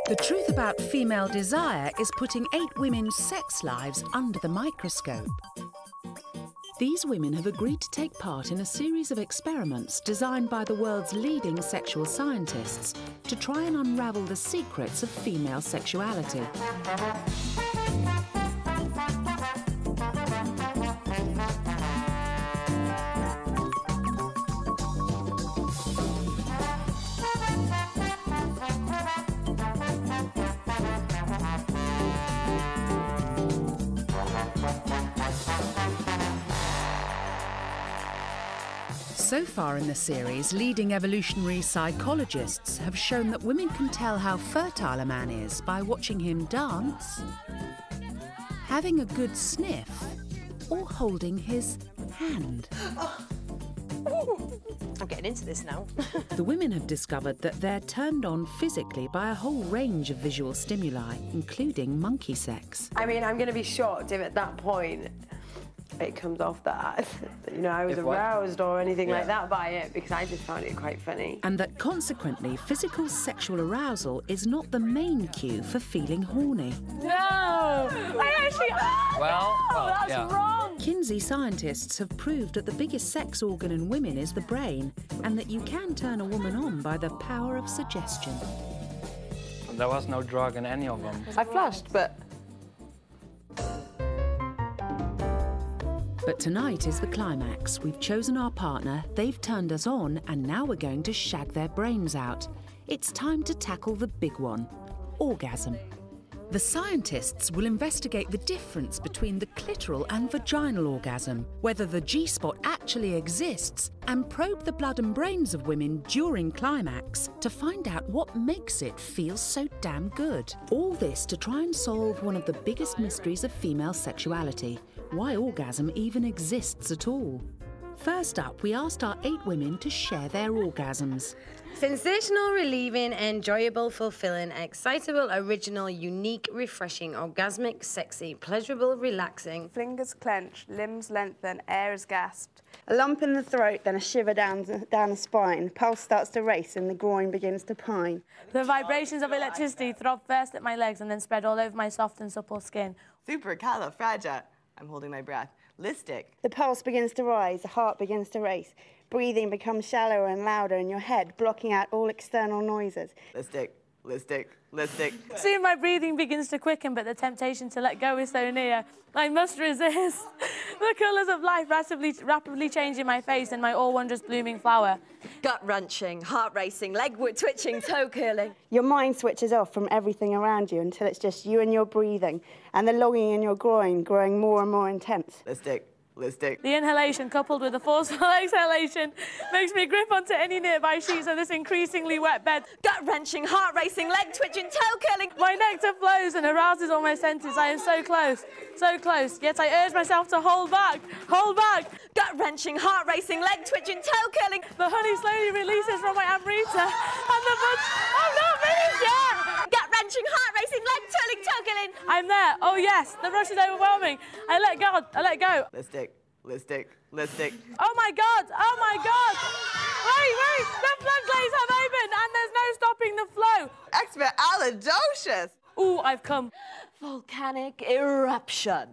The truth about female desire is putting 8 women's sex lives under the microscope. These women have agreed to take part in a series of experiments designed by the world's leading sexual scientists to try and unravel the secrets of female sexuality. So far in the series, leading evolutionary psychologists have shown that women can tell how fertile a man is by watching him dance, having a good sniff, or holding his hand. I'm getting into this now. The women have discovered that they're turned on physically by a whole range of visual stimuli, including monkey sex. I mean, I'm going to be shocked if at that point it comes off that, you know, I was aroused or anything like that by it, because I just found it quite funny. And that consequently, physical sexual arousal is not the main cue for feeling horny. No! I actually... that's wrong! Kinsey scientists have proved that the biggest sex organ in women is the brain, and that you can turn a woman on by the power of suggestion. There was no drug in any of them. I flushed, but... But tonight is the climax. We've chosen our partner, they've turned us on, and now we're going to shag their brains out. It's time to tackle the big one, orgasm. The scientists will investigate the difference between the clitoral and vaginal orgasm, whether the G-spot actually exists, and probe the blood and brains of women during climax to find out what makes it feel so damn good. All this to try and solve one of the biggest mysteries of female sexuality, why orgasm even exists at all. First up, we asked our 8 women to share their orgasms. Sensational, relieving, enjoyable, fulfilling, excitable, original, unique, refreshing, orgasmic, sexy, pleasurable, relaxing. Fingers clench, limbs lengthen, air is gasped. A lump in the throat, then a shiver down the spine. Pulse starts to race and the groin begins to pine. The vibrations of electricity throb first at my legs and then spread all over my soft and supple skin. Supercalifragil. I'm holding my breath. Listic. The pulse begins to rise, the heart begins to race. Breathing becomes shallower and louder in your head, blocking out all external noises. Listic, listic, listic. Soon my breathing begins to quicken, but the temptation to let go is so near. I must resist. The colours of life rapidly change in my face and my all-wondrous blooming flower. Gut-wrenching, heart-racing, leg-twitching, toe-curling. Your mind switches off from everything around you until it's just you and your breathing, and the longing in your groin growing more and more intense. Listic. Listic. The inhalation, coupled with the forceful exhalation, makes me grip onto any nearby sheets of this increasingly wet bed. Gut-wrenching, heart-racing, leg-twitching, toe-curling. My nectar flows and arouses all my senses. I am so close, yet I urge myself to hold back. Gut-wrenching, heart-racing, leg-twitching, toe-curling. The honey slowly releases from my amrita, and the buds... I'm not finished yet! Gut-wrenching, heart-racing, leg-twirling, toe-curling. I'm there. Oh, yes. The rush is overwhelming. I let go. Listic, listic, listic. Oh, my God. Wait. The floodgates have opened, and there's no stopping the flow. Expialidocious. Ooh, I've come. Volcanic eruption.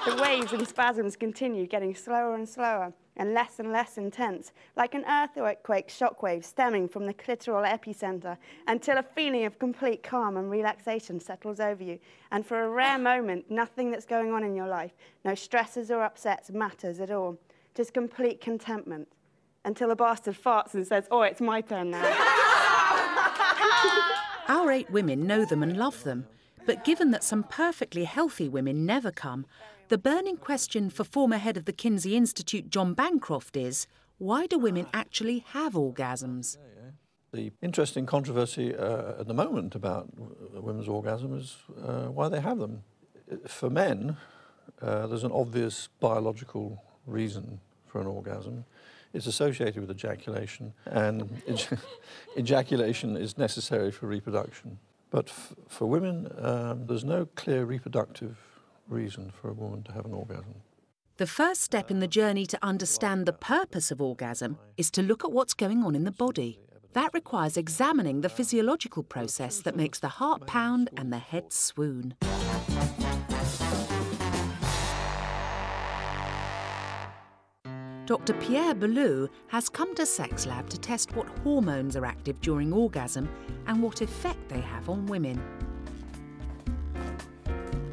The waves and spasms continue, getting slower and slower, and less intense, like an earthquake shockwave stemming from the clitoral epicenter, until a feeling of complete calm and relaxation settles over you. And for a rare moment, nothing that's going on in your life, no stresses or upsets matters at all. Just complete contentment. Until the bastard farts and says, "Oh, it's my turn now." Our 8 women know them and love them, but given that some perfectly healthy women never come, the burning question for former head of the Kinsey Institute, John Bancroft, is, why do women actually have orgasms? The interesting controversy at the moment about women's orgasm is why they have them. For men, there's an obvious biological reason for an orgasm. It's associated with ejaculation, and ejaculation is necessary for reproduction. But for women, there's no clear reproductive reason for a woman to have an orgasm. The first step in the journey to understand the purpose of orgasm is to look at what's going on in the body. That requires examining the physiological process that makes the heart pound and the head swoon. Dr. Pierre Boulou has come to SexLab to test what hormones are active during orgasm and what effect they have on women.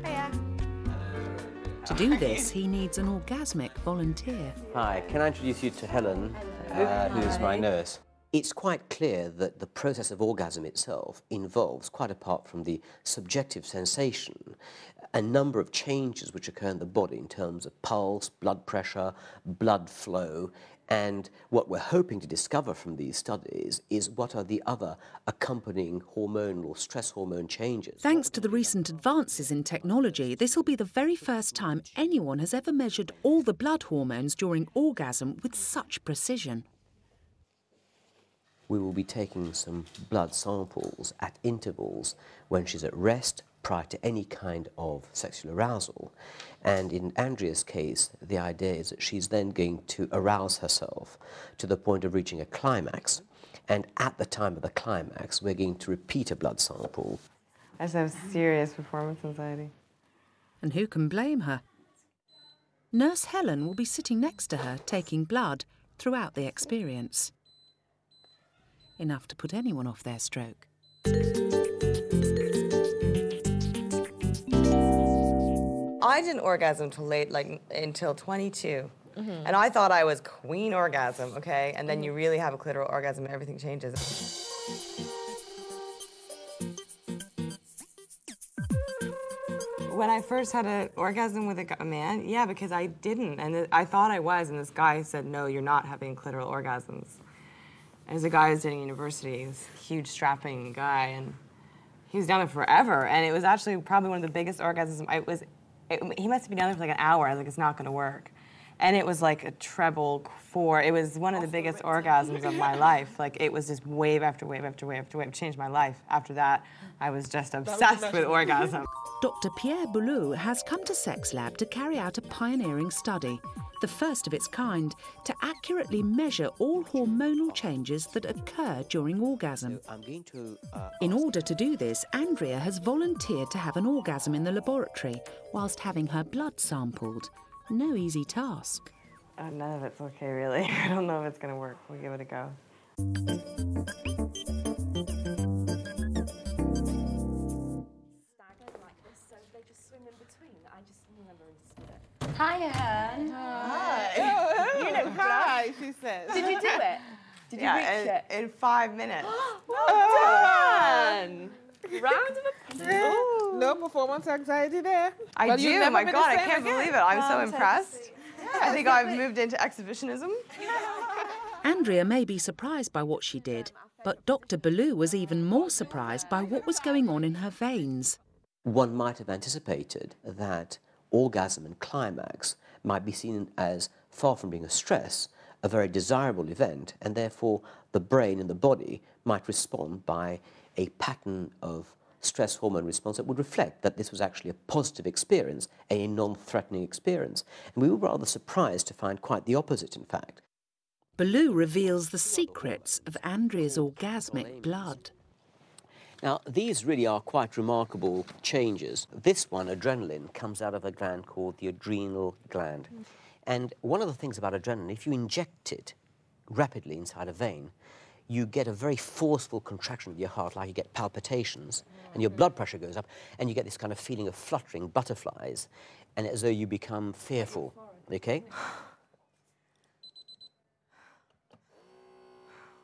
Hiya. To do this, he needs an orgasmic volunteer. Hi, can I introduce you to Helen, who's my nurse? It's quite clear that the process of orgasm itself involves, quite apart from the subjective sensation, a number of changes which occur in the body in terms of pulse, blood pressure, blood flow, and what we're hoping to discover from these studies is what are the other accompanying hormonal or stress hormone changes. Thanks to the recent advances in technology, this will be the very first time anyone has ever measured all the blood hormones during orgasm with such precision. We will be taking some blood samples at intervals when she's at rest, prior to any kind of sexual arousal. And in Andrea's case, the idea is that she's then going to arouse herself to the point of reaching a climax. And at the time of the climax, we're going to repeat a blood sample. I just have serious performance anxiety. And who can blame her? Nurse Helen will be sitting next to her, taking blood throughout the experience. Enough to put anyone off their stroke. I didn't orgasm till late, until 22. And I thought I was queen orgasm, okay? And then you really have a clitoral orgasm and everything changes. When I first had an orgasm with a man, yeah, because I didn't. And I thought I was, and this guy said, no, you're not having clitoral orgasms. And there's a guy who's in university, this huge strapping guy, and he was down there forever. And it was actually probably one of the biggest orgasms. He must have been down there for like an hour. I was like, it's not gonna work. And it was like a treble 4. It was one of the biggest orgasms of my life. Like, it was just wave after wave after wave after wave. It changed my life. After that, I was just obsessed with orgasm. Dr. Pierre Boulou has come to SexLab to carry out a pioneering study, the first of its kind, to accurately measure all hormonal changes that occur during orgasm. In order to do this, Andrea has volunteered to have an orgasm in the laboratory whilst having her blood sampled. No easy task. None of it's okay, really. I don't know if it's going to work. We'll give it a go. Hiya, Helen. Hi. You look Hi, she says. Did you do it? Did you reach it? In 5 minutes. Done! Round of applause. No performance anxiety there? I do. Oh my God, I can't believe it. I'm so impressed. I think I've moved into exhibitionism. Andrea may be surprised by what she did, but Dr. Boulou was even more surprised by what was going on in her veins. One might have anticipated that orgasm and climax might be seen as, far from being a stress, a very desirable event, and therefore the brain and the body might respond by a pattern of stress hormone response that would reflect that this was actually a positive experience, a non-threatening experience. And we were rather surprised to find quite the opposite, in fact. Boulou reveals the secrets of Andrea's orgasmic blood. Now, these really are quite remarkable changes. This one, adrenaline, comes out of a gland called the adrenal gland. And one of the things about adrenaline, if you inject it rapidly inside a vein, you get a very forceful contraction of your heart, like you get palpitations, and your blood pressure goes up, and you get this kind of feeling of fluttering butterflies, and as though you become fearful, okay?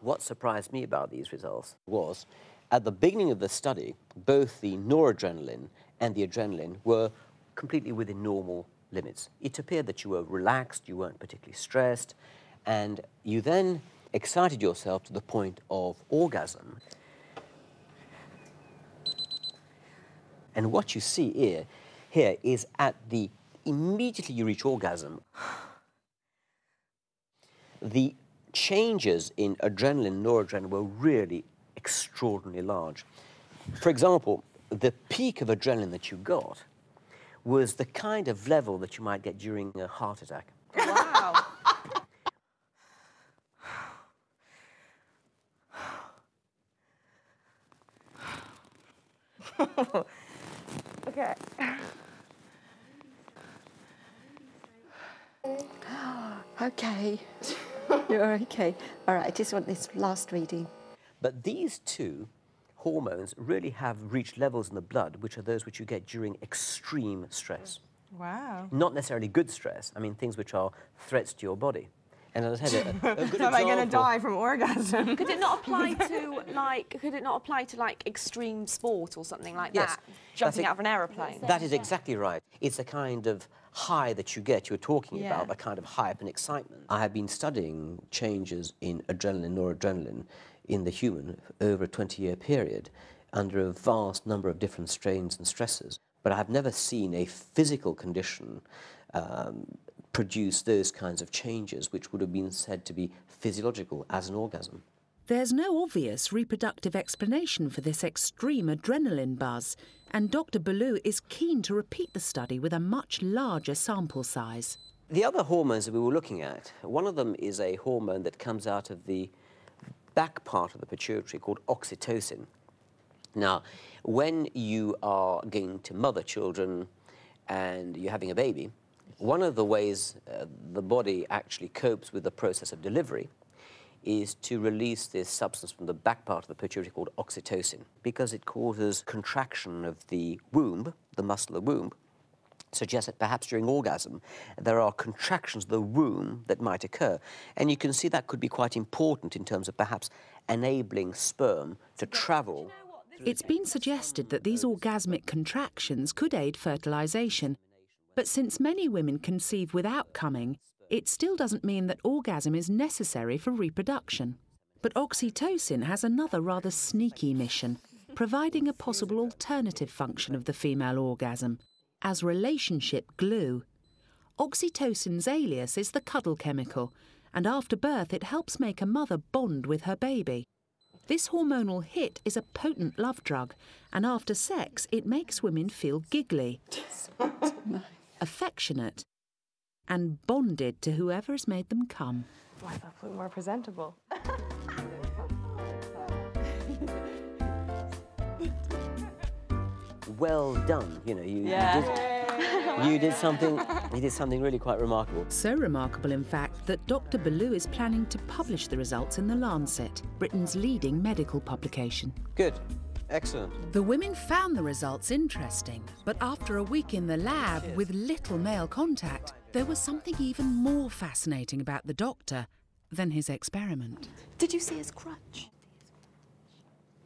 What surprised me about these results was, at the beginning of the study, both the noradrenaline and the adrenaline were completely within normal limits. It appeared that you were relaxed, you weren't particularly stressed, and you then excited yourself to the point of orgasm. And what you see here is at the, immediately you reach orgasm, the changes in adrenaline, noradrenaline were really extraordinarily large. For example, the peak of adrenaline that you got was the kind of level that you might get during a heart attack. Wow. Okay. Okay. You're okay. All right, I just want this last reading. But these two hormones really have reached levels in the blood, which are those which you get during extreme stress. Wow. Not necessarily good stress, I mean things which are threats to your body. And as I said, a good So am I going to example- die from orgasm? Could it not apply to like extreme sport or something like Yes. that? Jumping That's out of an aeroplane. That is exactly right. It's a kind of high that you get, you're talking about, a kind of hype and excitement. I have been studying changes in adrenaline, noradrenaline, in the human over a 20-year period under a vast number of different strains and stresses. But I have never seen a physical condition produce those kinds of changes which would have been said to be physiological as an orgasm. There's no obvious reproductive explanation for this extreme adrenaline buzz, and Dr. Ballou is keen to repeat the study with a much larger sample size. The other hormones that we were looking at, one of them is a hormone that comes out of the back part of the pituitary called oxytocin. Now, when you are going to mother children and you're having a baby, one of the ways the body actually copes with the process of delivery is to release this substance from the back part of the pituitary called oxytocin, because it causes contraction of the womb, the muscle of the womb, suggests that perhaps during orgasm there are contractions of the womb that might occur. And you can see that could be quite important in terms of perhaps enabling sperm to travel. It's been suggested that these orgasmic contractions could aid fertilization, but since many women conceive without coming, it still doesn't mean that orgasm is necessary for reproduction. But oxytocin has another rather sneaky mission, providing a possible alternative function of the female orgasm, as relationship glue. Oxytocin's alias is the cuddle chemical, and after birth it helps make a mother bond with her baby. This hormonal hit is a potent love drug, and after sex it makes women feel giggly, affectionate, and bonded to whoever has made them come. Why is that look more presentable? Well done, you know, you did something really quite remarkable. So remarkable, in fact, that Dr. Ballou is planning to publish the results in The Lancet, Britain's leading medical publication. Good. Excellent. The women found the results interesting, but after a week in the lab with little male contact, there was something even more fascinating about the doctor than his experiment. Did you see his crutch?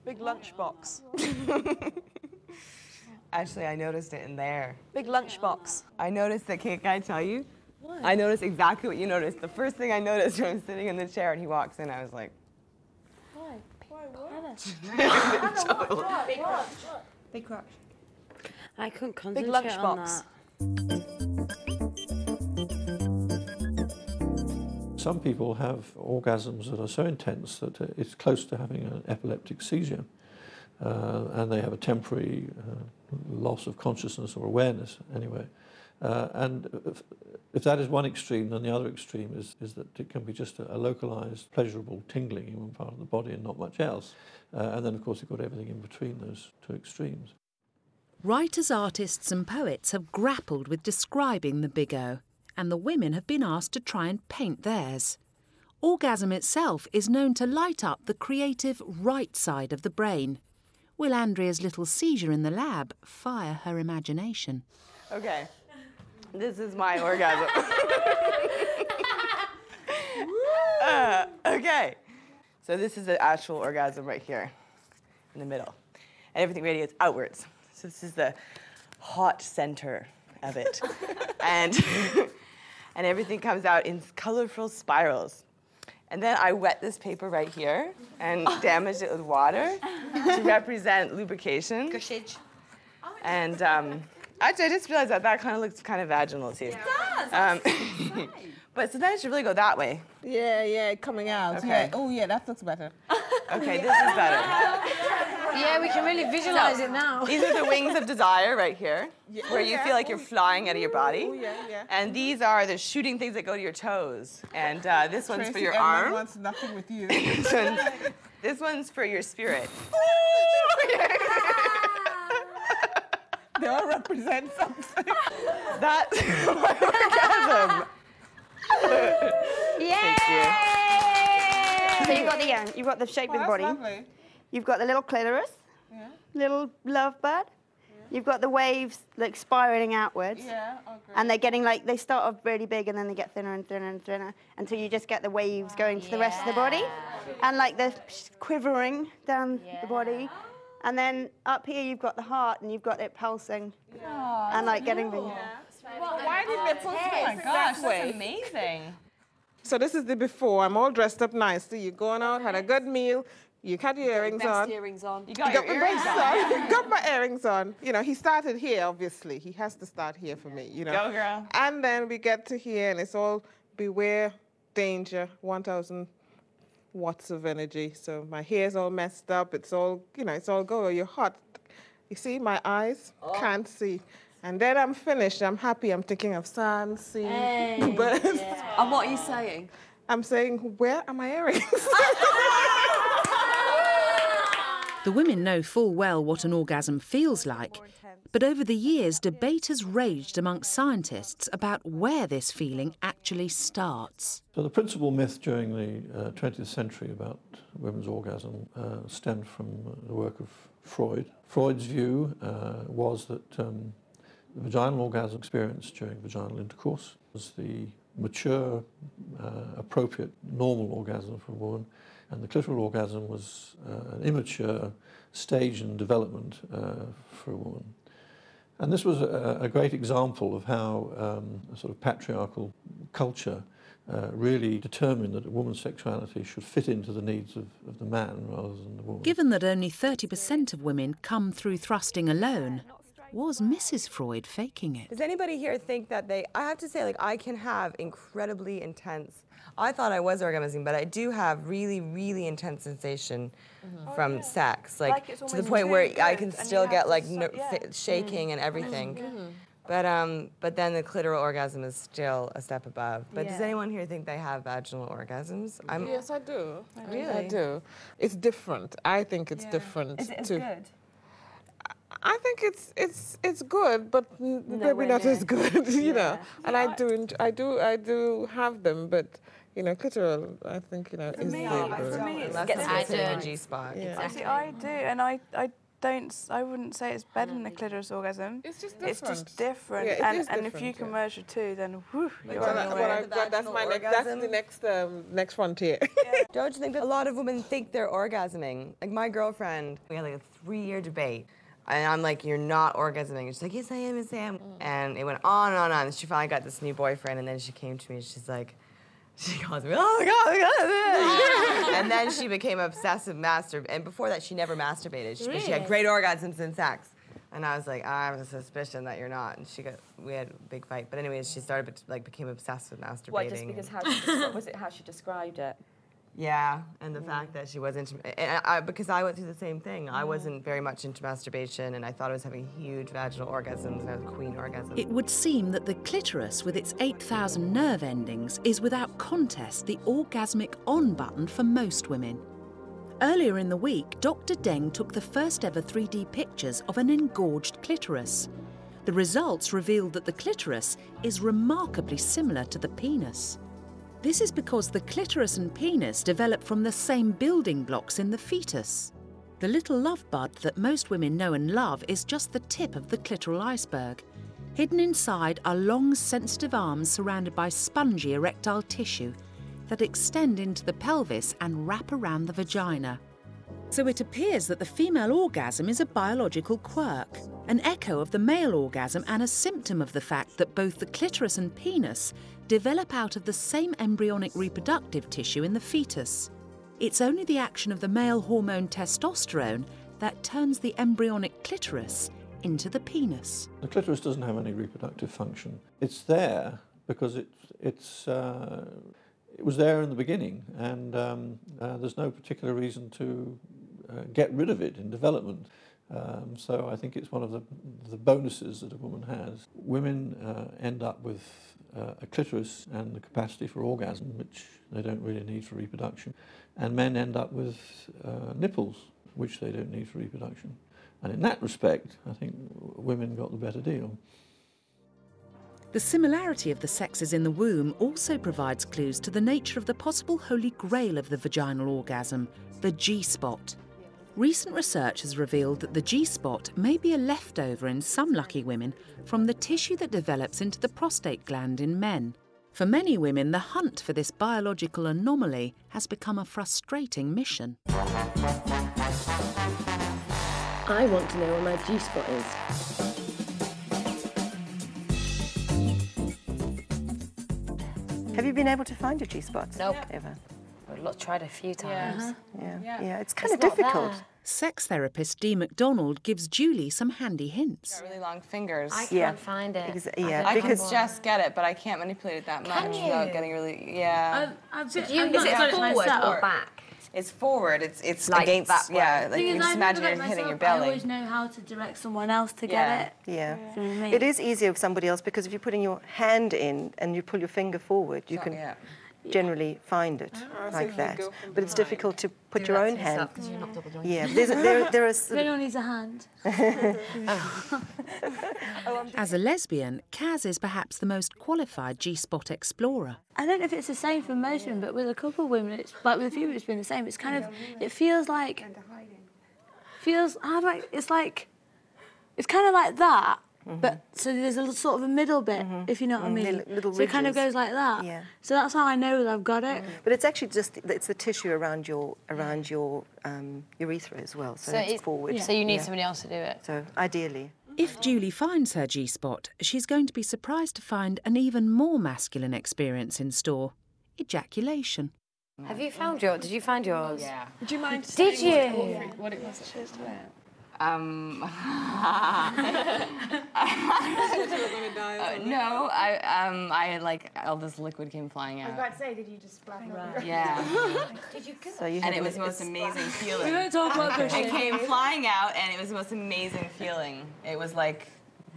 Big lunchbox. Actually, I noticed it in there. Big lunchbox. I noticed that, can I tell you? What? I noticed exactly what you noticed. The first thing I noticed when I was sitting in the chair and he walks in, I was like, Why? Big crutch. Big crutch. I couldn't Big concentrate on lunchbox. that. Some people have orgasms that are so intense that it's close to having an epileptic seizure, and they have a temporary loss of consciousness or awareness anyway. And if that is one extreme, then the other extreme is that it can be just a localized, pleasurable tingling in one part of the body and not much else. And then, of course, you've got everything in between those two extremes. Writers, artists and poets have grappled with describing the big O, and the women have been asked to try and paint theirs. Orgasm itself is known to light up the creative right side of the brain. Will Andrea's little seizure in the lab fire her imagination? okay, this is my orgasm. Okay, so this is the actual orgasm right here in the middle. And everything radiates outwards. So this is the hot center of it. and everything comes out in colorful spirals. And then I wet this paper right here and damaged it with water to represent lubrication. Gushage. And actually, I just realized that kind of looks kind of vaginal too. It does. But so then it should really go that way. Yeah, coming out. Okay. Yeah. Oh, yeah, that looks better. Okay, this is better. Yeah, we can really visualize it now. These are the wings of desire right here, where you feel like you're flying out of your body. Oh, yeah. And these are the shooting things that go to your toes. And this one's for Tracy, your everyone arm. wants nothing with you. This one's for your spirit. They all represent something. That's orgasm. Yay! So you've got the shape of the body. Lovely. You've got the little clitoris, little lovebird. You've got the waves like spiraling outwards. Yeah, oh, great. And they're getting like, they start off really big and then they get thinner and thinner and thinner until you just get the waves going to the rest of the body. And like they're quivering down the body. And then up here you've got the heart and you've got it pulsing. And like getting big. Why did they put it Oh my gosh, that's amazing. So this is the before. I'm all dressed up nicely. You're going out, had a good meal. You had your earrings on. Earrings on. You got my earrings on. Got my earrings on. You know, he started here, obviously. He has to start here for me, you know. Go, girl. And then we get to here, and it's all beware, danger, 1,000 watts of energy. So my hair's all messed up. It's all, you know, it's all go. You're hot. You see, my eyes can't see. And then I'm finished. I'm happy. I'm thinking of sun, sea, birds. And what are you saying? I'm saying, where are my earrings? The women know full well what an orgasm feels like, but over the years debate has raged amongst scientists about where this feeling actually starts. So the principal myth during the 20th century about women's orgasm stemmed from the work of Freud. Freud's view was that the vaginal orgasm experience during vaginal intercourse was the mature, appropriate, normal orgasm for a woman, and the clitoral orgasm was an immature stage in development for a woman. And this was a great example of how a sort of patriarchal culture really determined that a woman's sexuality should fit into the needs of the man rather than the woman. Given that only 30% of women come through thrusting alone, was Mrs. Freud faking it? Does anybody here think that I have to say, like, I can have incredibly intense, I thought I was orgasming, but I do have really, really intense sensation from sex, like to the point where I can still get like shaking and everything. But then the clitoral orgasm is still a step above. But does anyone here think they have vaginal orgasms? Yes, I do. Really? I do. It's different. I think it's different. It's good. I think it's good, but maybe not as good, you know. And I do have them, but you know, clitoral, I think, you know, is For me, it gets an energy spot. Yeah. See, I do, and I wouldn't say it's better than a clitoris orgasm. It's just different. It's just different. Yeah, and if you can merge the two, then whew, you're Well, on your way. that's the next frontier. Don't you think that a lot of women think they're orgasming? Like my girlfriend, we had like a 3-year debate. And I'm like, you're not orgasming. And she's like, yes, I am, yes, I am. And it went on and on and on. She finally got this new boyfriend, and then she came to me, and she's like, she calls me, oh my God. And then she became obsessive masturbator. And before that, she never masturbated. She had great orgasms in sex. And I was like, I have a suspicion that you're not. And we had a big fight. But anyways, she became obsessed with masturbating. What, just because was it how she described it? Yeah, and the fact that she wasn't, because I went through the same thing. I wasn't very much into masturbation, and I thought I was having huge vaginal orgasms, and I was a queen orgasm. It would seem that the clitoris, with its 8,000 nerve endings, is without contest the orgasmic on button for most women. Earlier in the week, Dr. Deng took the first ever 3D pictures of an engorged clitoris. The results revealed that the clitoris is remarkably similar to the penis. This is because the clitoris and penis develop from the same building blocks in the fetus. The little love bud that most women know and love is just the tip of the clitoral iceberg. Hidden inside are long, sensitive arms surrounded by spongy erectile tissue that extend into the pelvis and wrap around the vagina. So it appears that the female orgasm is a biological quirk, an echo of the male orgasm and a symptom of the fact that both the clitoris and penis develop out of the same embryonic reproductive tissue in the fetus. It's only the action of the male hormone testosterone that turns the embryonic clitoris into the penis. The clitoris doesn't have any reproductive function. It's there because it was there in the beginning, and there's no particular reason to get rid of it in development. So I think it's one of the bonuses that a woman has. Women end up with a clitoris and the capacity for orgasm, which they don't really need for reproduction. And men end up with nipples, which they don't need for reproduction. And in that respect, I think women got the better deal. The similarity of the sexes in the womb also provides clues to the nature of the possible holy grail of the vaginal orgasm, the G-spot. Recent research has revealed that the G-spot may be a leftover in some lucky women from the tissue that develops into the prostate gland in men. For many women, the hunt for this biological anomaly has become a frustrating mission. I want to know where my G-spot is. Have you been able to find your G-spot? Nope. Ever? I've tried a few times. Yeah, it's kind of difficult. Sex therapist Dee McDonald gives Julie some handy hints. Really long fingers. I can't find it. I can just get it, but I can't manipulate it that much without getting really. Yeah. Is it forward or back? It's forward. It's Like against. that way. Yeah, like you just imagine you're hitting your I belly. always know how to direct someone else to get it. Yeah. Do you know what I mean? It is easier with somebody else because if you're putting your hand in and you pull your finger forward, you can generally find it like that. But it's difficult to put your own hand. Yeah, there is. Anyone needs a hand. As a lesbian, Kaz is perhaps the most qualified G-spot explorer. I don't know if it's the same for most women, but with a couple of women, it's like with a few women, it's been the same. It's kind of, it feels like, it's kind of like that. But so there's a sort of a middle bit, if you know what I mean. Little so it kind of ridges. goes like that. Yeah. So that's how I know that I've got it. But it's actually just it's the tissue around your urethra as well. So it's forward. So you need somebody else to do it. So ideally. If Julie finds her G-spot, she's going to be surprised to find an even more masculine experience in store: ejaculation. Have you found yours? Did you find yours? Yeah. Would you mind Did you? what it was that she was doing? No, I had like all this liquid came flying out. I was about to say, did you just splash it? Yeah. Did you So you And it was the most amazing feeling. We won't talk about It came flying out, and it was the most amazing feeling. It was like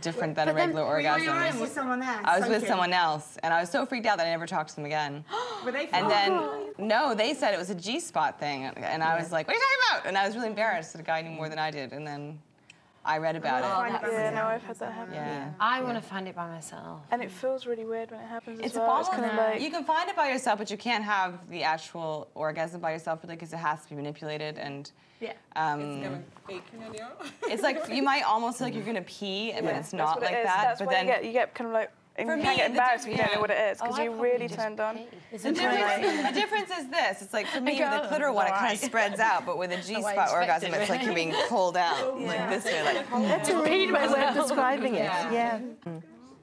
different than a regular orgasm. Were you with someone else? I was with someone else, and I was so freaked out that I never talked to them again. Were they And then, no, they said it was a G-spot thing, and I was like, what are you talking about? And I was really embarrassed that a guy knew more than I did, and then I read about it. Yeah, no, I've had that happen. Yeah. I want to find it by myself. And it feels really weird when it happens as It's well. It's kind kind of like... You can find it by yourself, but you can't have the actual orgasm by yourself, really, because it has to be manipulated and. Yeah. It's like you might almost feel like you're gonna pee, but it's not That's what like it is. that. That's but why then you get kind of like... For you me, can't get the embarrassed when you don't diff- know what it is, because I you're probably really just turned on. the difference is this. It's like for me, with the clitoral one, it kind of spreads out, but with a G-spot orgasm, it's like you're being pulled out like this way, like. That's a really nice way of describing it. Yeah.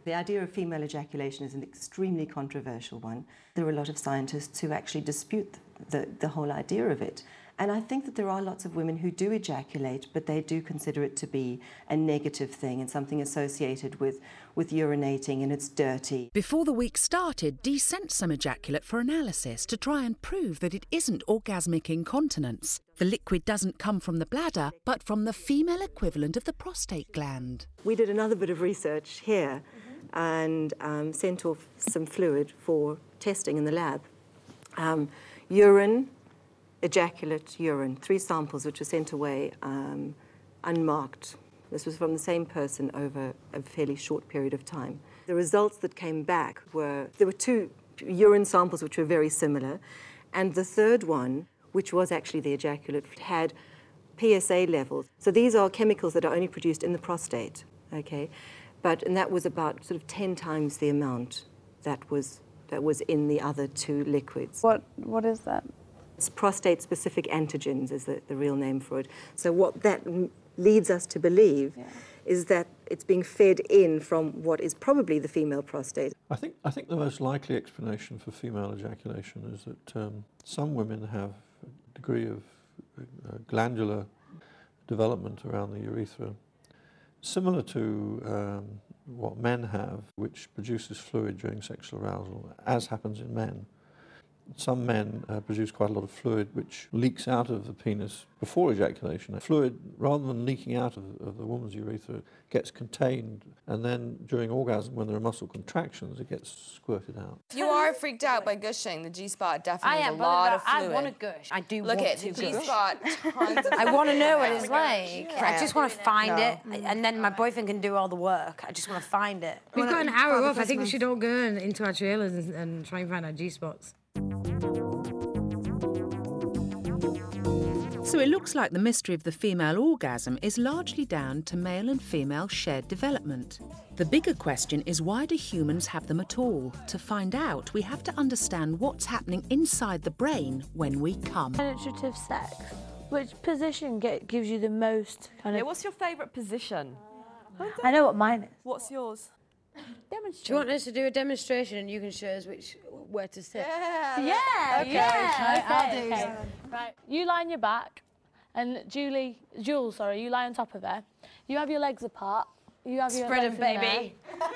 The idea of female ejaculation is an extremely controversial one. There are a lot of scientists who actually dispute the whole idea of it. And I think that there are lots of women who do ejaculate, but they do consider it to be a negative thing and something associated with urinating, and it's dirty. Before the week started, Dee sent some ejaculate for analysis to try and prove that it isn't orgasmic incontinence. The liquid doesn't come from the bladder, but from the female equivalent of the prostate gland. We did another bit of research here and sent off some fluid for testing in the lab. Urine, ejaculate, urine, 3 samples which were sent away unmarked. This was from the same person over a fairly short period of time. The results that came back were, there were 2 urine samples which were very similar, and the third one, which was actually the ejaculate, had PSA levels. So these are chemicals that are only produced in the prostate, okay? And that was about sort of 10 times the amount that was in the other 2 liquids. What is that? It's prostate-specific antigens is the real name for it. So what that leads us to believe is that it's being fed in from what is probably the female prostate. I think the most likely explanation for female ejaculation is that some women have a degree of glandular development around the urethra, similar to what men have, which produces fluid during sexual arousal, as happens in men. Some men produce quite a lot of fluid which leaks out of the penis before ejaculation. Fluid, rather than leaking out of the woman's urethra, gets contained, and then during orgasm, when there are muscle contractions, it gets squirted out. You are freaked out by gushing. The G-spot definitely I has am, a lot of I fluid. want to gush. I do Look want at to the gush. G-spot. Tons of I want to know what fluid. it's like. I just want to find it, and then my boyfriend can do all the work. I just want to find it. We've got an hour off. I think we should all go into our trailers and try and find our G-spots. So it looks like the mystery of the female orgasm is largely down to male and female shared development. The bigger question is, why do humans have them at all? To find out, we have to understand what's happening inside the brain when we come. Penetrative sex. Which position gives you the most kind of... Yeah, what's your favourite position? I know what mine is. What's yours? Do you want us to do a demonstration and you can show us where to sit? Yeah, Okay. I'll do that. Right, you lie on your back, and Jules, you lie on top of her. You have your legs apart. You have your Spread legs 'em, in baby. there.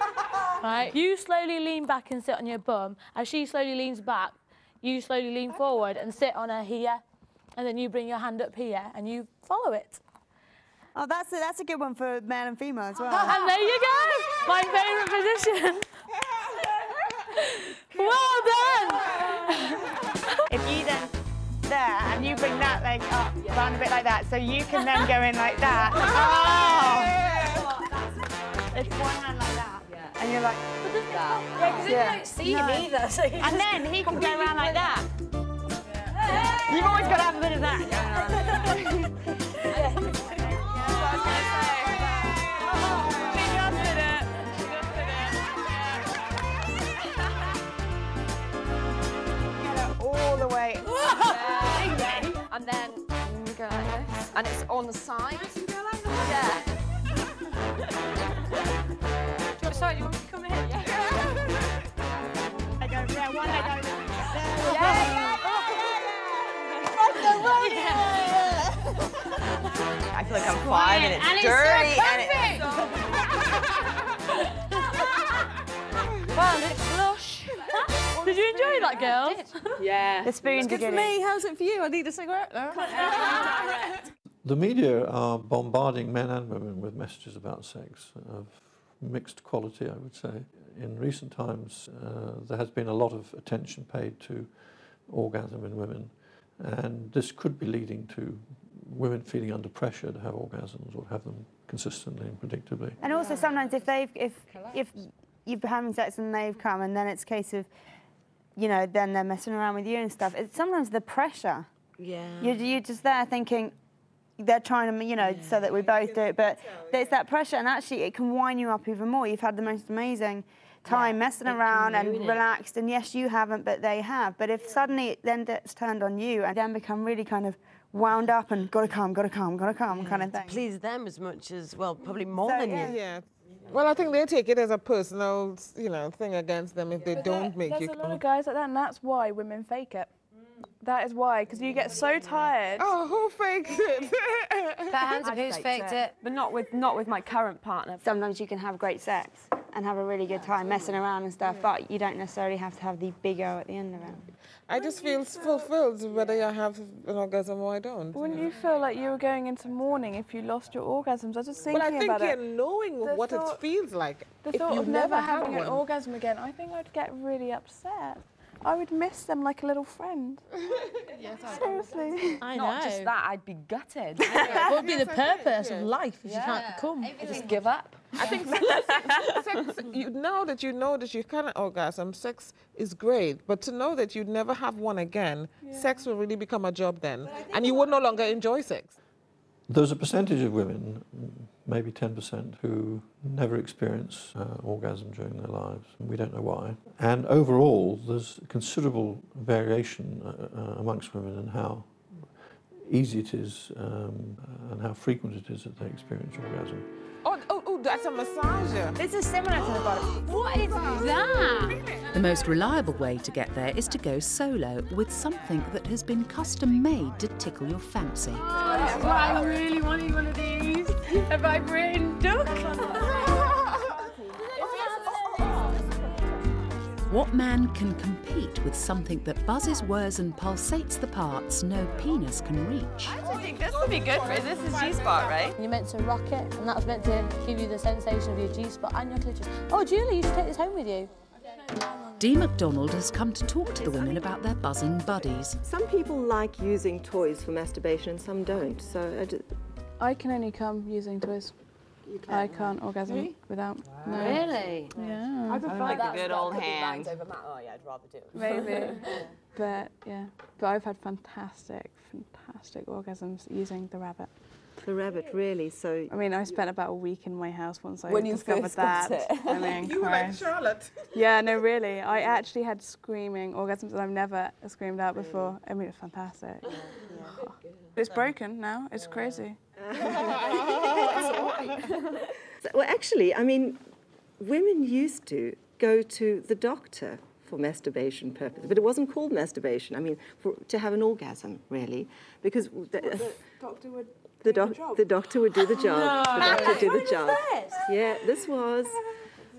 Right, you slowly lean back and sit on your bum. As she slowly leans back, you slowly lean forward and sit on her here, and then you bring your hand up here and you follow it. Oh, that's a good one for male and female as well. And there you go, my favourite position. Well done. If you then there and you bring that leg up, round a bit like that, so you can then go in like that. Oh! It's one hand like that. Yeah. And you're like, Yeah, because you don't see him either. So and then he can go around like that. Yeah. You've always got to have a bit of that going on. All the way. And then you go like this. And it's on the side. Yeah. Sorry, do you want me to come in? I go, yeah, one leg over. I feel like I'm 5 and it's dirty Well, it's lush. Did you enjoy that, girls? Yeah. The spoons Good for me. How's it for you? I need a cigarette now. The media are bombarding men and women with messages about sex of mixed quality, I would say. In recent times, there has been a lot of attention paid to orgasm in women, and this could be leading to women feeling under pressure to have orgasms or have them consistently and predictably. And also sometimes if you've been having sex and they've come, and then it's a case of, you know, then they're messing around with you and stuff. It's sometimes the pressure. Yeah. You're just there thinking they're trying to, you know, so that we both do it, but it's that pressure, and actually it can wind you up even more. You've had the most amazing time messing around and relaxed, and yes, you haven't, but they have. But if suddenly it then gets turned on you and then become really kind of wound up and gotta come kind of thing. Please them as much as, well, probably more than you. Yeah. Well, I think they take it as a personal, you know, thing against them if they don't make you There's a lot come. of guys like that, and that's why women fake it. That is why, because you get so tired. Oh, who fakes it? That hands up who's faked it. But not with my current partner. Sometimes you can have great sex and have a really good time messing around and stuff, but you don't necessarily have to have the big O at the end of it. I just feel fulfilled whether I have an orgasm or I don't. Wouldn't you feel like you were going into mourning if you lost your orgasms? I was just thinking Well, I think about it. knowing what it feels like. The if thought you of never had having an one. orgasm again, I think I'd get really upset. I would miss them like a little friend. Seriously. I Not know. just that, I'd be gutted. What would be the purpose of life if you can't come? Just give up. I think sex, now that you know that you can't orgasm, sex is great. But to know that you'd never have one again, sex will really become a job then. And you would no longer enjoy sex. There's a percentage of women, maybe 10%, who never experience orgasm during their lives. We don't know why. And overall, there's considerable variation amongst women in how easy it is and how frequent it is that they experience orgasm. Oh, that's a massager. This is similar to the bottom. What is that? The most reliable way to get there is to go solo with something that has been custom made to tickle your fancy. That's why I really wanted one of these. A vibrating duck. What man can compete complete with something that buzzes, whirs and pulsates the parts no penis can reach. I think this would be good for it. This is G-spot, right? You're meant to rock it, and that's meant to give you the sensation of your G-spot and your clitoris. Oh, Julie, you should take this home with you. Dee McDonald has come to talk to the women about their buzzing buddies. Some people like using toys for masturbation and some don't, so... I can only come using toys. I can't orgasm without. No. Really? Yeah. I prefer like a good old hand. Oh yeah, I'd rather do it. Maybe. But yeah. But I've had fantastic orgasms using the rabbit. The rabbit, really. So I mean, I spent about a week in my house once I When you discovered first that. got it. I mean, You were like Charlotte. yeah, no, really. I actually had screaming orgasms that I've never screamed out before. I mean, it's fantastic. It's broken now. It's crazy. Well, actually, I mean, women used to go to the doctor for masturbation purposes, but it wasn't called masturbation. I mean, to have an orgasm, really, because The doctor would. the doctor would do the job. The doctor would do the job. Yeah, this was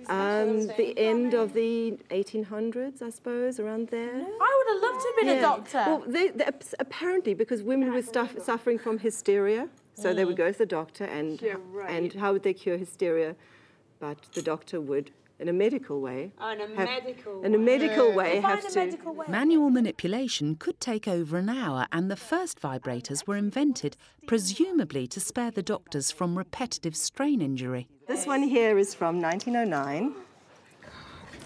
the end of the 1800s, I suppose, around there. I would have loved to have been a doctor. Well, they apparently, because women were suffering from hysteria, so they would go to the doctor, and how would they cure hysteria? But the doctor would, in a medical way, have to... Manual manipulation could take over an hour, and the first vibrators were invented, presumably to spare the doctors from repetitive strain injury. This one here is from 1909.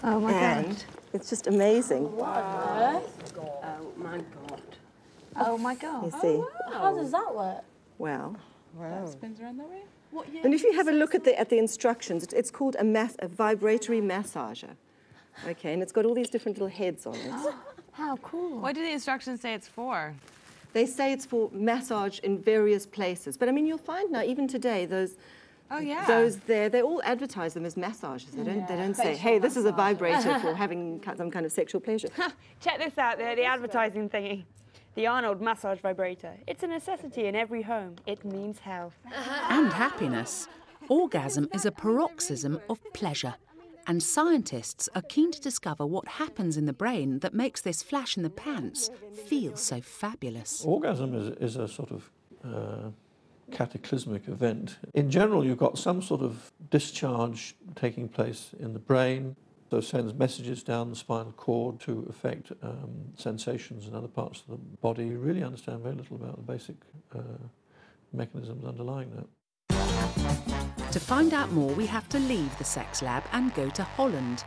Oh my God. It's just amazing. What on earth? Oh my God. Oh my God. You see? How does that work? Well... That spins around that way? What year? And if you have a look at the instructions, it's called a vibratory massager. Okay, and it's got all these different little heads on it. How cool. What do the instructions say it's for? They say it's for massage in various places. But I mean, you'll find now, even today, those there, they all advertise them as massages. They don't say, hey, this is a vibrator for having some kind of sexual pleasure. Check this out, the advertising thingy. The Arnold massage vibrator. It's a necessity in every home. It means health. And happiness. Orgasm is a paroxysm of pleasure. And scientists are keen to discover what happens in the brain that makes this flash in the pants feel so fabulous. Orgasm is a sort of cataclysmic event. In general, you've got some sort of discharge taking place in the brain. So sends messages down the spinal cord to affect sensations in other parts of the body. You really understand very little about the basic mechanisms underlying that. To find out more, we have to leave the sex lab and go to Holland,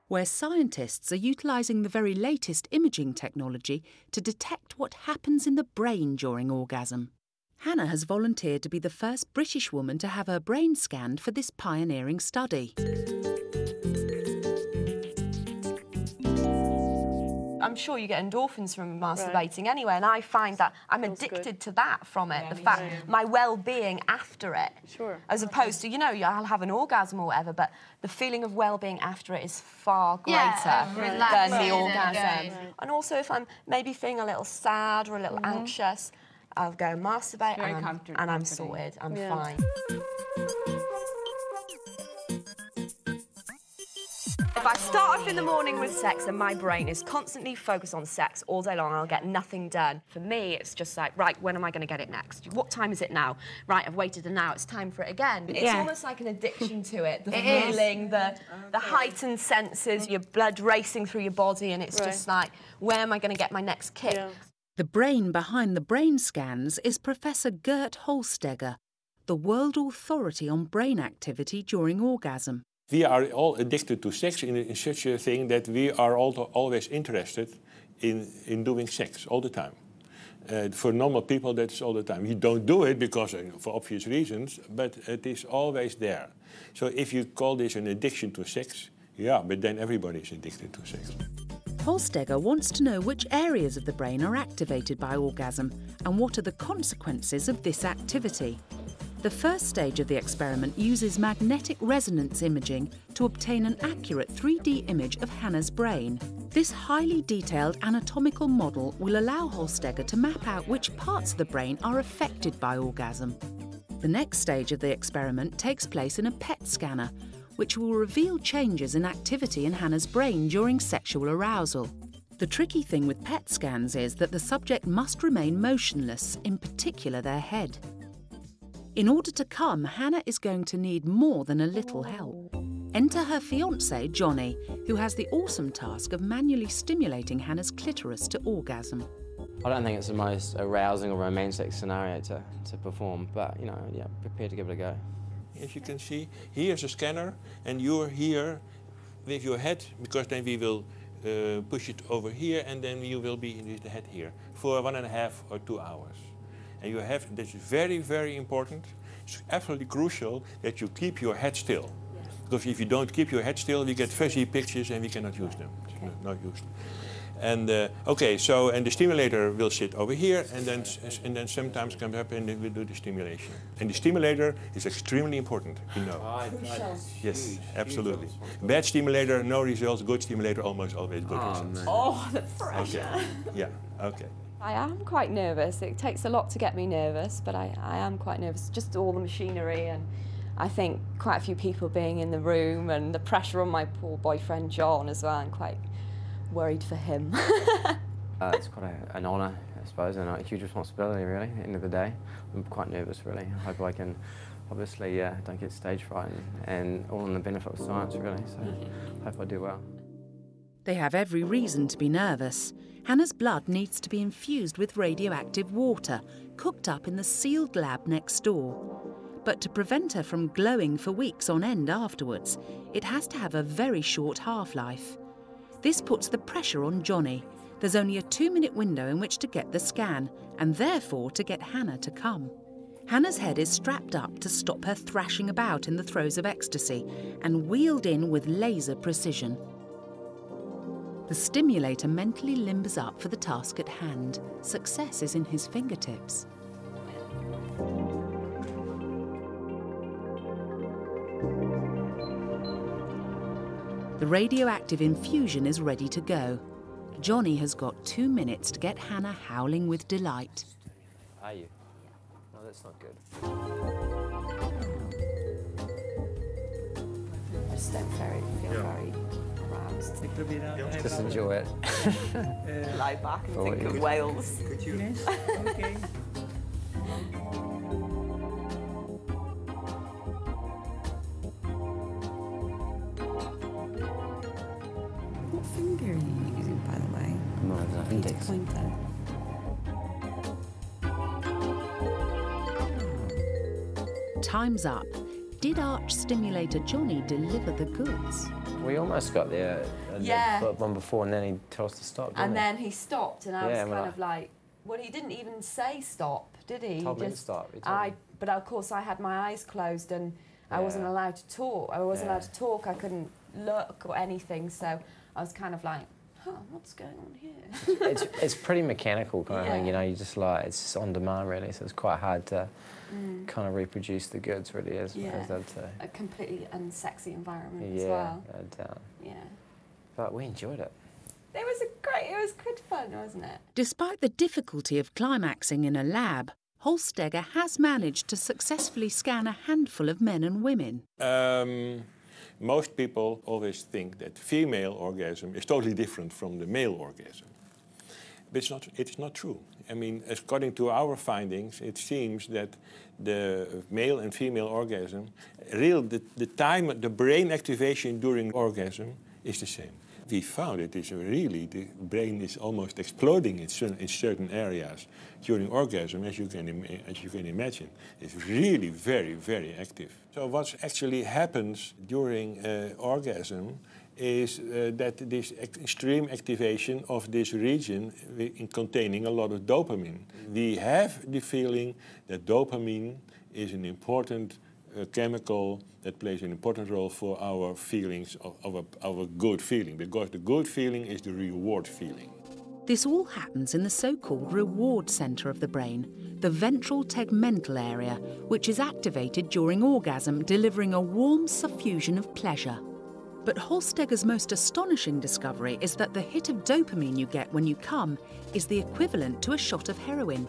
where scientists are utilising the very latest imaging technology to detect what happens in the brain during orgasm. Hannah has volunteered to be the first British woman to have her brain scanned for this pioneering study. I'm sure you get endorphins from masturbating anyway, and I find that I'm addicted to that from it, the fact, my well-being after it. Sure. As opposed to, you know, I'll have an orgasm or whatever, but the feeling of well-being after it is far greater than the orgasm. And also if I'm maybe feeling a little sad or a little anxious, I'll go and masturbate and I'm sorted, I'm fine. If I start off in the morning with sex and my brain is constantly focused on sex all day long, I'll get nothing done. For me, it's just like, right, when am I going to get it next? What time is it now? Right, I've waited and now it's time for it again. It's almost like an addiction to it. The feeling, the heightened senses, your blood racing through your body, and it's just like, where am I going to get my next kick? Yeah. The brain behind the brain scans is Professor Gert Holsteger, the world authority on brain activity during orgasm. We are all addicted to sex in such a thing that we are always interested in doing sex all the time. For normal people, that's all the time. You don't do it because for obvious reasons, but it is always there. So if you call this an addiction to sex, yeah, but then everybody is addicted to sex. Holsteger wants to know which areas of the brain are activated by orgasm and what are the consequences of this activity. The first stage of the experiment uses magnetic resonance imaging to obtain an accurate 3D image of Hannah's brain. This highly detailed anatomical model will allow Holsteger to map out which parts of the brain are affected by orgasm. The next stage of the experiment takes place in a PET scanner, which will reveal changes in activity in Hannah's brain during sexual arousal. The tricky thing with PET scans is that the subject must remain motionless, in particular their head. In order to come, Hannah is going to need more than a little help. Enter her fiancé, Johnny, who has the awesome task of manually stimulating Hannah's clitoris to orgasm. I don't think it's the most arousing or romantic scenario to perform, but, you know, yeah, prepared to give it a go. As you can see, here's a scanner, and you're here with your head, because then we will push it over here, and then you will be with the head here for 1.5 or 2 hours. And you have, this is very, very important. It's absolutely crucial that you keep your head still. Yes. Because if you don't keep your head still, we get fuzzy pictures and we cannot use them. Okay. Not used. And okay, so and the stimulator will sit over here, and then sometimes comes up and then we do the stimulation. And the stimulator is extremely important, you know. Yes, absolutely. Bad stimulator, no results. Good stimulator, almost always good results. Oh, the pressure. Okay. Yeah. Okay. I am quite nervous. It takes a lot to get me nervous, but I am quite nervous. Just all the machinery, and I think quite a few people being in the room, and the pressure on my poor boyfriend John as well. I'm quite worried for him. It's quite an honour, I suppose, and a huge responsibility, really, at the end of the day. I'm quite nervous, really. I hope I can, obviously, don't get stage fright, and all in the benefit of science, really, so I hope I do well. They have every reason to be nervous. Hannah's blood needs to be infused with radioactive water, cooked up in the sealed lab next door. But to prevent her from glowing for weeks on end afterwards, it has to have a very short half-life. This puts the pressure on Johnny. There's only a 2-minute window in which to get the scan, and therefore to get Hannah to come. Hannah's head is strapped up to stop her thrashing about in the throes of ecstasy, and wheeled in with laser precision. The stimulator mentally limbers up for the task at hand. Success is in his fingertips. The radioactive infusion is ready to go. Johnny has got 2 minutes to get Hannah howling with delight. Are you? No, that's not good. I just don't feel very aroused. Just enjoy it. Lie back and think of Wales. Yes, okay. What finger are you using, by the way? No, index. Pointer. Time's up. Did arch stimulator Johnny deliver the goods? We almost got there. Yeah. One before, and then he told us to stop. And then he stopped, and I was kind like, of like, well, he didn't even say stop, did he? He told me to stop. But of course, I had my eyes closed, and I wasn't allowed to talk. I wasn't allowed to talk. I couldn't look or anything. So I was kind of like, huh, what's going on here? it's pretty mechanical kind of thing, you know. You just like, it's just on demand, really. So it's quite hard to kind of reproduce the goods, really, as I'd say. A completely unsexy environment as well. Yeah. But we enjoyed it. It was good fun, wasn't it? Despite the difficulty of climaxing in a lab, Holsteger has managed to successfully scan a handful of men and women. Most people always think that female orgasm is totally different from the male orgasm. But it's not true. I mean, according to our findings, it seems that the male and female orgasm, the time, the brain activation during orgasm is the same. We found it is really, the brain is almost exploding in certain areas during orgasm, as you can imagine. It's really very, very active. So what actually happens during orgasm is that this extreme activation of this region containing a lot of dopamine. We have the feeling that dopamine is an important chemical that plays an important role for our feelings of our good feeling, because the good feeling is the reward feeling. This all happens in the so-called reward centre of the brain, the ventral tegmental area, which is activated during orgasm, delivering a warm suffusion of pleasure. But Holsteger's most astonishing discovery is that the hit of dopamine you get when you come is the equivalent to a shot of heroin.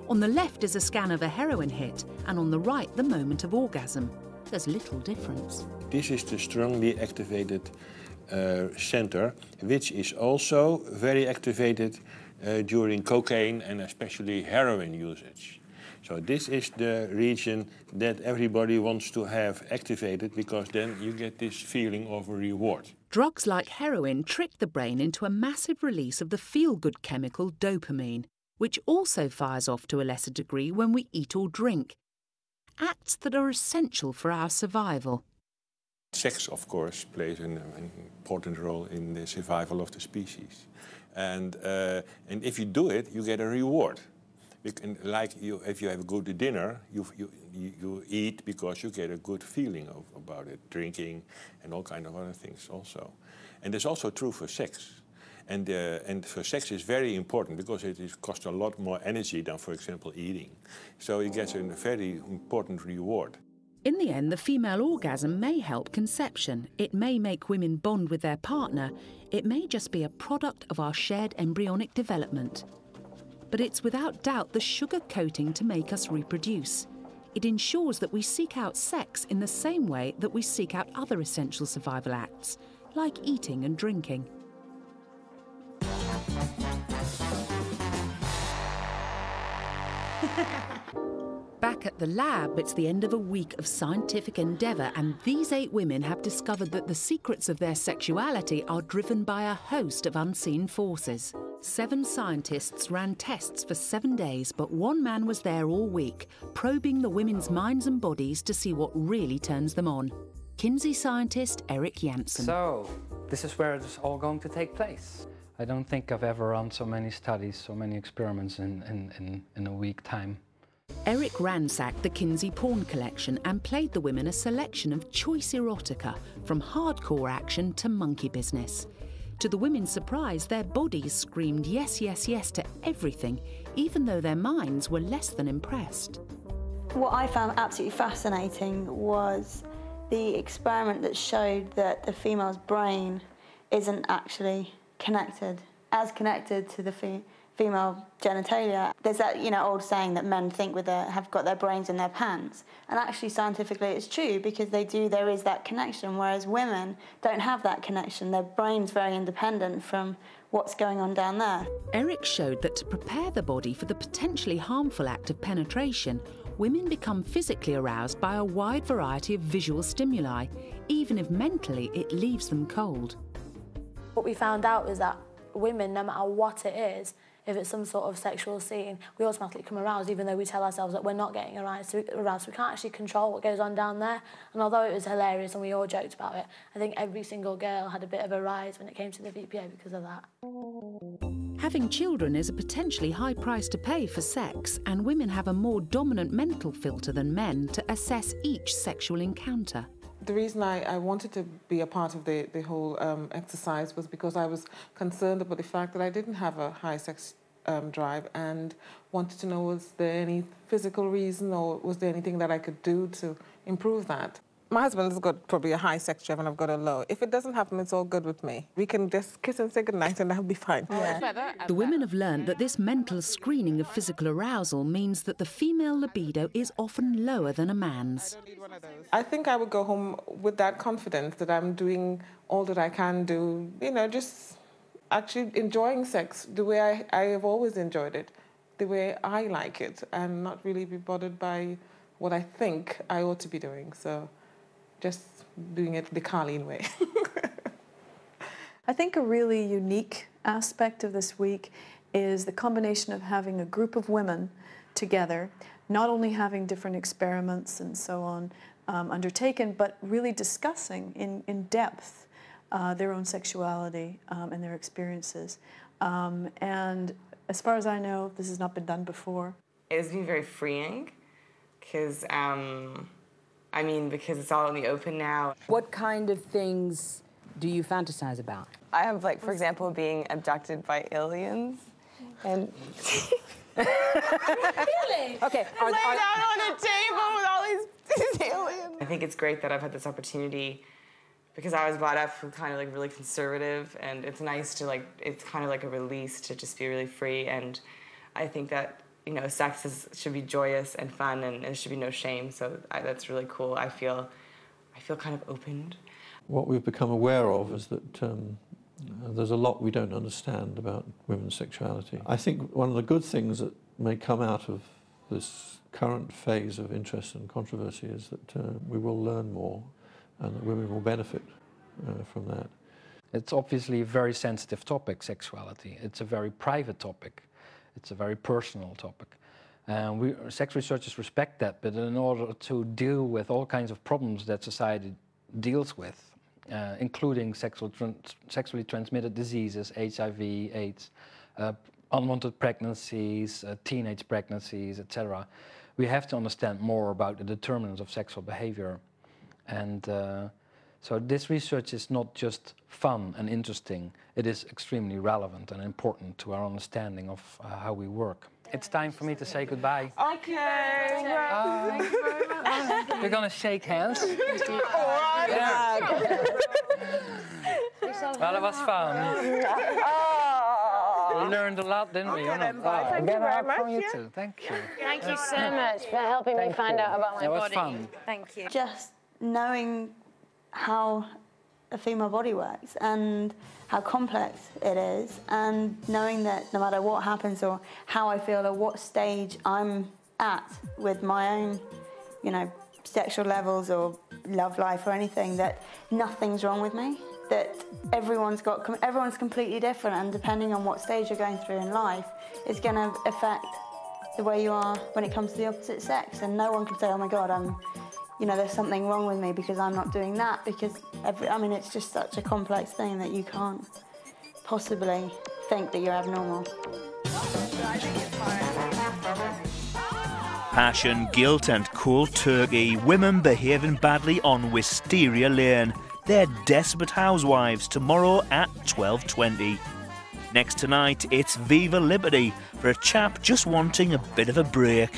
On the left is a scan of a heroin hit, and on the right the moment of orgasm. there's little difference. This is the strongly activated center, which is also very activated during cocaine and especially heroin usage. So this is the region that everybody wants to have activated, because then you get this feeling of a reward. Drugs like heroin trick the brain into a massive release of the feel-good chemical dopamine, which also fires off to a lesser degree when we eat or drink. Acts that are essential for our survival. Sex, of course, plays an important role in the survival of the species. And if you do it, you get a reward. Like if you have a good dinner, you eat because you get a good feeling about it, drinking and all kind of other things also. And it's also true for sex. And for sex is very important because it costs a lot more energy than, for example, eating. So it gets a very important reward. In the end, the female orgasm may help conception. It may make women bond with their partner. It may just be a product of our shared embryonic development. But it's without doubt the sugar coating to make us reproduce. It ensures that we seek out sex in the same way that we seek out other essential survival acts, like eating and drinking. Back at the lab, it's the end of a week of scientific endeavour, and these 8 women have discovered that the secrets of their sexuality are driven by a host of unseen forces. 7 scientists ran tests for 7 days, but one man was there all week, probing the women's minds and bodies to see what really turns them on. Kinsey scientist Eric Janssen. So, this is where it's all going to take place. I don't think I've ever run so many studies, so many experiments in a week time. Eric ransacked the Kinsey porn collection and played the women a selection of choice erotica, from hardcore action to monkey business. To the women's surprise, their bodies screamed yes, yes, yes to everything, even though their minds were less than impressed. What I found absolutely fascinating was the experiment that showed that the female's brain isn't actually connected to the female genitalia. There's that, old saying that men think have got their brains in their pants. And actually, scientifically, it's true, because there is that connection, whereas women don't have that connection. Their brain's very independent from what's going on down there. Eric showed that to prepare the body for the potentially harmful act of penetration, women become physically aroused by a wide variety of visual stimuli, even if mentally it leaves them cold. What we found out is that women, no matter what it is, if it's some sort of sexual scene, we automatically come aroused, even though we tell ourselves that we're not getting aroused. So we can't actually control what goes on down there. And although it was hilarious and we all joked about it, I think every single girl had a bit of a rise when it came to the VPA because of that. Having children is a potentially high price to pay for sex, and women have a more dominant mental filter than men to assess each sexual encounter. The reason I wanted to be a part of the whole exercise was because I was concerned about the fact that I didn't have a high sex drive, and wanted to know, was there any physical reason, or was there anything that I could do to improve that? My husband's got probably a high sex drive and I've got a low. If it doesn't happen, it's all good with me. We can just kiss and say goodnight and that'll be fine. Yeah. The women have learned that this mental screening of physical arousal means that the female libido is often lower than a man's. I think I would go home with that confidence that I'm doing all that I can do, just actually enjoying sex the way I have always enjoyed it, the way I like it, and not really be bothered by what I think I ought to be doing. So just doing it the Carleen way. I think a really unique aspect of this week is the combination of having a group of women together, not only having different experiments and so on undertaken, but really discussing in depth their own sexuality and their experiences. And as far as I know, this has not been done before. It's been very freeing, because because it's all in the open now. What kind of things do you fantasize about? I have, for example, being abducted by aliens. And Really? Okay. Lay down on a table with all these aliens. I think it's great that I've had this opportunity, because I was brought up kind of really conservative, and it's nice to it's kind of like a release to just be really free. And I think that you know, sex should be joyous and fun, and there should be no shame. So that's really cool. I feel kind of opened. What we've become aware of is that there's a lot we don't understand about women's sexuality. I think one of the good things that may come out of this current phase of interest and controversy is that we will learn more and that women will benefit from that. It's obviously a very sensitive topic, sexuality. It's a very private topic. It's a very personal topic. Sex researchers respect that, but in order to deal with all kinds of problems that society deals with, including sexually transmitted diseases, HIV, AIDS, unwanted pregnancies, teenage pregnancies, etc., we have to understand more about the determinants of sexual behavior. And so this research is not just fun and interesting, it is extremely relevant and important to our understanding of how we work. It's time for me to say goodbye. Okay. Thank you very much. We're going to shake hands. All right. Yeah. Well, it was fun. We learned a lot, didn't we? Thank you very much. You too. Thank you. Thank you so much for helping me find out about my body. body. That was fun. Thank you. Just knowing how a female body works and how complex it is, and knowing that no matter what happens or how I feel or what stage I'm at with my own, you know, sexual levels or love life or anything, that nothing's wrong with me, that everyone's completely different, and depending on what stage you're going through in life, it's going to affect the way you are when it comes to the opposite sex. And no one can say, oh my God, you know, there's something wrong with me because I'm not doing that, because I mean, it's just such a complex thing that you can't possibly think that you're abnormal. Passion, guilt and cold turkey. Women behaving badly on Wisteria Lane. They're Desperate Housewives tomorrow at 12:20. Next tonight, it's Viva Liberty for a chap just wanting a bit of a break.